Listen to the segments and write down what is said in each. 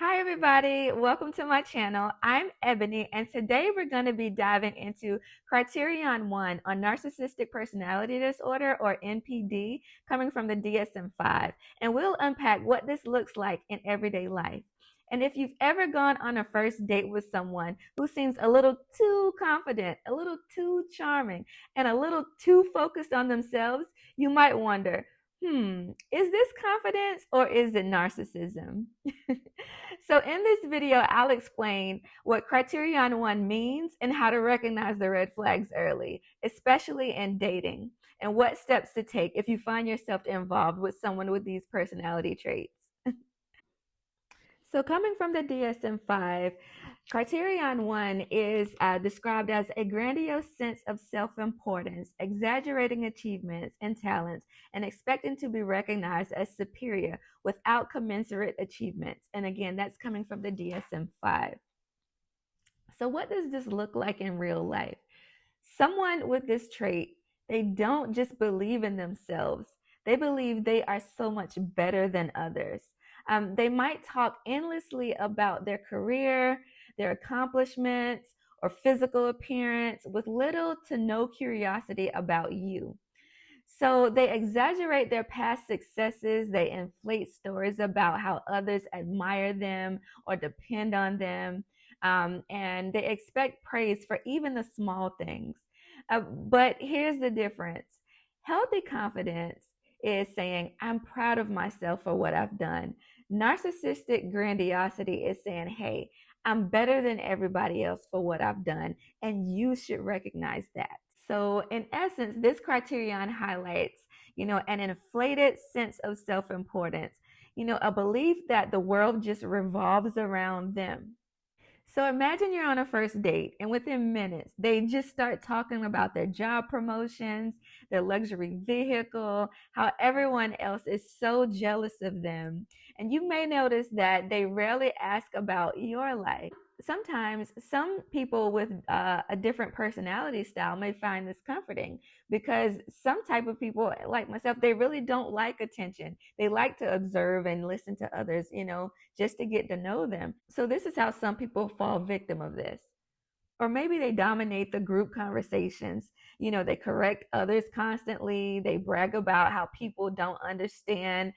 Hi everybody, welcome to my channel. I'm Ebony and today we're going to be diving into Criterion 1 on Narcissistic Personality Disorder or NPD coming from the DSM-5, and we'll unpack what this looks like in everyday life. And if you've ever gone on a first date with someone who seems a little too confident, a little too charming, and a little too focused on themselves, you might wonder, is this confidence or is it narcissism? So in this video, I'll explain what Criterion 1 means and how to recognize the red flags early, especially in dating, and what steps to take if you find yourself involved with someone with these personality traits. So coming from the DSM-5, Criterion 1 is described as a grandiose sense of self-importance, exaggerating achievements and talents, and expecting to be recognized as superior without commensurate achievements. And again, that's coming from the DSM-5. So what does this look like in real life? Someone with this trait, they don't just believe in themselves. They believe they are so much better than others. They might talk endlessly about their career, their accomplishments, or physical appearance with little to no curiosity about you. So they exaggerate their past successes. They inflate stories about how others admire them or depend on them. And they expect praise for even the small things. But here's the difference. Healthy confidence is saying, I'm proud of myself for what I've done. Narcissistic grandiosity is saying, hey, I'm better than everybody else for what I've done, and you should recognize that. So in essence, this criterion highlights, an inflated sense of self-importance, a belief that the world just revolves around them. So imagine you're on a first date and within minutes, they just start talking about their job promotions, their luxury vehicle, how everyone else is so jealous of them. And you may notice that they rarely ask about your life. Sometimes some people with a different personality style may find this comforting because some type of people like myself, they really don't like attention. They like to observe and listen to others, just to get to know them. So this is how some people fall victim of this. Or maybe they dominate the group conversations. They correct others constantly. They brag about how people don't understand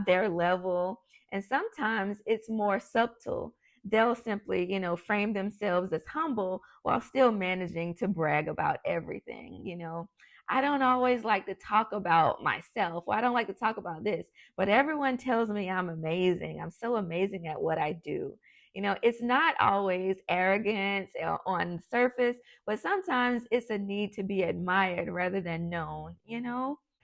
their level. And sometimes it's more subtle. They'll simply, frame themselves as humble while still managing to brag about everything. I don't always like to talk about myself. Well, I don't like to talk about this, but everyone tells me I'm amazing. I'm so amazing at what I do. It's not always arrogance on the surface, but sometimes it's a need to be admired rather than known.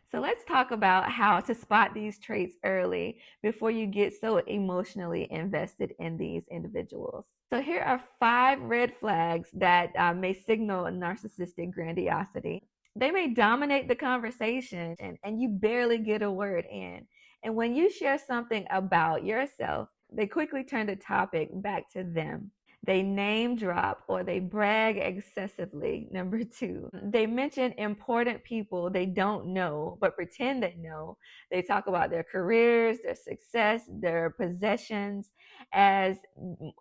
So let's talk about how to spot these traits early before you get so emotionally invested in these individuals. So here are 5 red flags that may signal narcissistic grandiosity. They may dominate the conversation and you barely get a word in. And when you share something about yourself, they quickly turn the topic back to them. They name drop or they brag excessively. Number 2, they mention important people they don't know but pretend they know. They talk about their careers, their success, their possessions as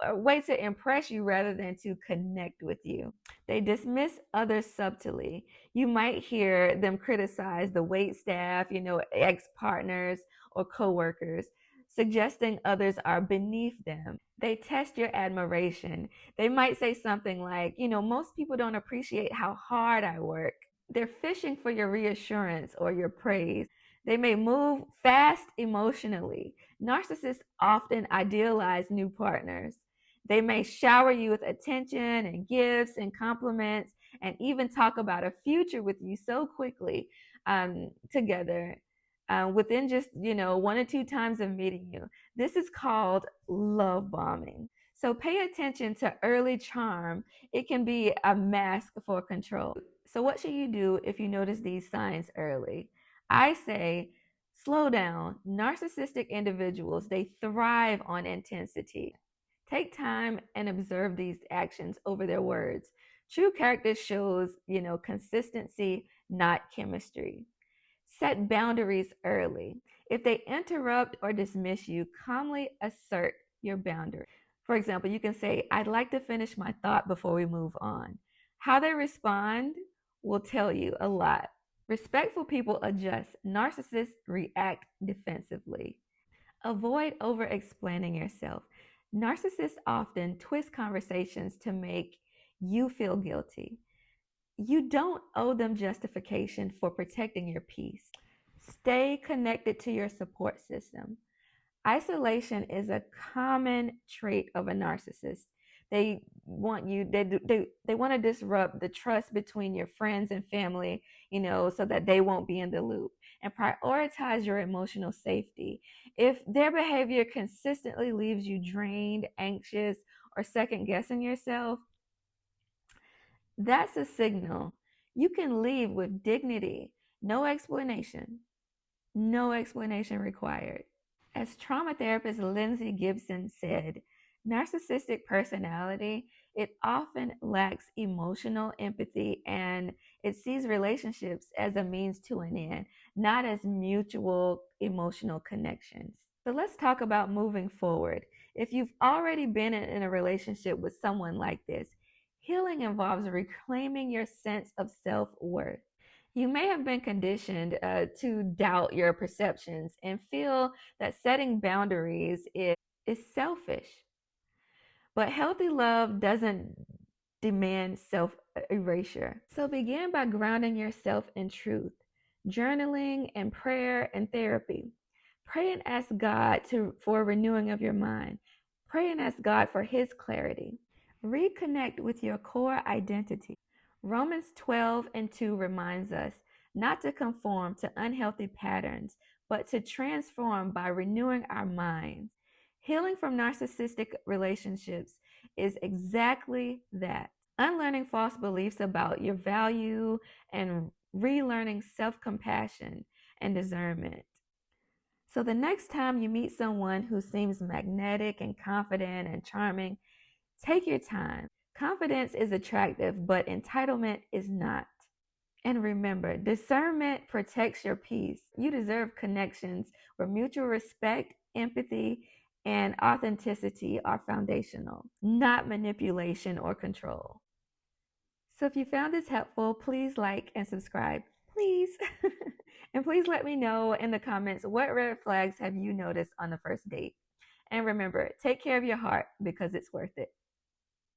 a way to impress you rather than to connect with you. They dismiss others subtly. You might hear them criticize the wait staff, ex-partners or coworkers, suggesting others are beneath them. They test your admiration. They might say something like, most people don't appreciate how hard I work. They're fishing for your reassurance or your praise. They may move fast emotionally. Narcissists often idealize new partners. They may shower you with attention and gifts and compliments and even talk about a future with you so quickly together within just 1 or 2 times of meeting you. This is called love bombing. So pay attention to early charm. It can be a mask for control. So what should you do if you notice these signs early? I say slow down. Narcissistic individuals, they thrive on intensity. Take time and observe these actions over their words. True character shows, consistency, not chemistry. Set boundaries early. If they interrupt or dismiss you, calmly assert your boundary. For example, you can say, I'd like to finish my thought before we move on. How they respond will tell you a lot. Respectful people adjust. Narcissists react defensively. Avoid over explaining yourself. Narcissists often twist conversations to make you feel guilty. You don't owe them justification for protecting your peace. Stay connected to your support system. Isolation is a common trait of a narcissist. They want you, they want to disrupt the trust between your friends and family, so that they won't be in the loop, and prioritize your emotional safety. If their behavior consistently leaves you drained, anxious, or second guessing yourself, that's a signal. You can leave with dignity, no explanation required. As trauma therapist Lindsay Gibson said, narcissistic personality, it often lacks emotional empathy, and it sees relationships as a means to an end, not as mutual emotional connections. So let's talk about moving forward. If you've already been in a relationship with someone like this, healing involves reclaiming your sense of self-worth. You may have been conditioned to doubt your perceptions and feel that setting boundaries is selfish. But healthy love doesn't demand self erasure. So begin by grounding yourself in truth, journaling and prayer and therapy. Pray and ask God for a renewing of your mind. Pray and ask God for His clarity. Reconnect with your core identity. Romans 12:2 reminds us not to conform to unhealthy patterns, but to transform by renewing our minds. Healing from narcissistic relationships is exactly that. Unlearning false beliefs about your value and relearning self-compassion and discernment. So the next time you meet someone who seems magnetic and confident and charming, take your time. Confidence is attractive, but entitlement is not. And remember, discernment protects your peace. You deserve connections where mutual respect, empathy, and authenticity are foundational, not manipulation or control. So if you found this helpful, please like and subscribe. Please. And please let me know in the comments, what red flags have you noticed on the first date? And remember, take care of your heart because it's worth it.